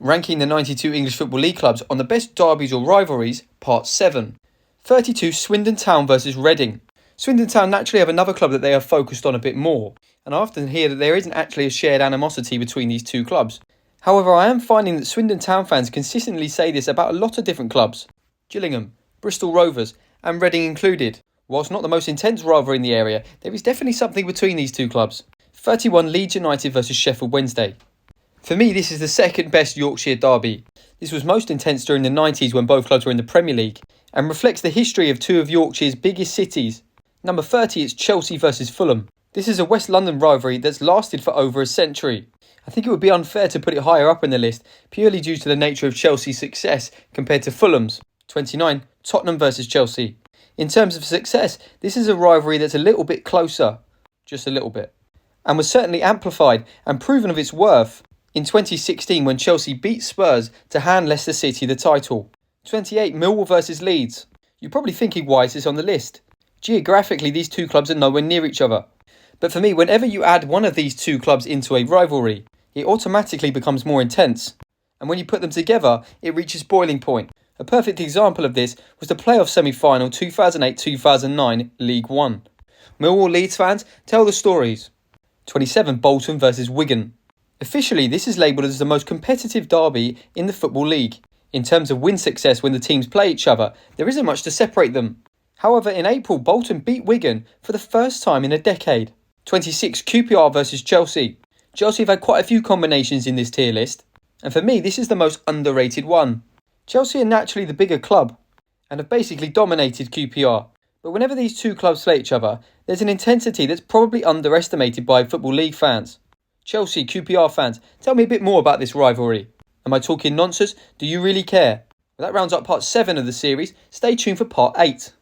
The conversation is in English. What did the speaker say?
ranking the 92 English Football League clubs on the best derbies or rivalries, Part 7. 32 Swindon Town versus Reading. Swindon Town naturally have another club that they are focused on a bit more, and I often hear that there isn't actually a shared animosity between these two clubs. However, I am finding that Swindon Town fans consistently say this about a lot of different clubs. Gillingham, Bristol Rovers, and Reading included. Whilst not the most intense rivalry in the area, there is definitely something between these two clubs. 31 Leeds United versus Sheffield Wednesday. For me, this is the second best Yorkshire derby. This was most intense during the 90s when both clubs were in the Premier League, and reflects the history of two of Yorkshire's biggest cities. Number 30 is Chelsea versus Fulham. This is a West London rivalry that's lasted for over a century. I think it would be unfair to put it higher up in the list, purely due to the nature of Chelsea's success compared to Fulham's. 29 Tottenham versus Chelsea. In terms of success, this is a rivalry that's a little bit closer, just a little bit, and was certainly amplified and proven of its worth in 2016 when Chelsea beat Spurs to hand Leicester City the title. 28 Millwall versus Leeds. You're probably thinking, why is this on the list? Geographically, these two clubs are nowhere near each other. But for me, whenever you add one of these two clubs into a rivalry, it automatically becomes more intense. And when you put them together, it reaches boiling point. A perfect example of this was the playoff semi-final 2008-2009 League One. Millwall Leeds fans, tell the stories. 27 Bolton versus Wigan. Officially, this is labelled as the most competitive derby in the Football League. In terms of win success when the teams play each other, there isn't much to separate them. However, in April, Bolton beat Wigan for the first time in a decade. 26 QPR versus Chelsea. Chelsea have had quite a few combinations in this tier list, and for me, this is the most underrated one. Chelsea are naturally the bigger club, and have basically dominated QPR. But whenever these two clubs play each other, there's an intensity that's probably underestimated by Football League fans. Chelsea, QPR fans, tell me a bit more about this rivalry. Am I talking nonsense? Do you really care? Well, that rounds up part 7 of the series. Stay tuned for part 8.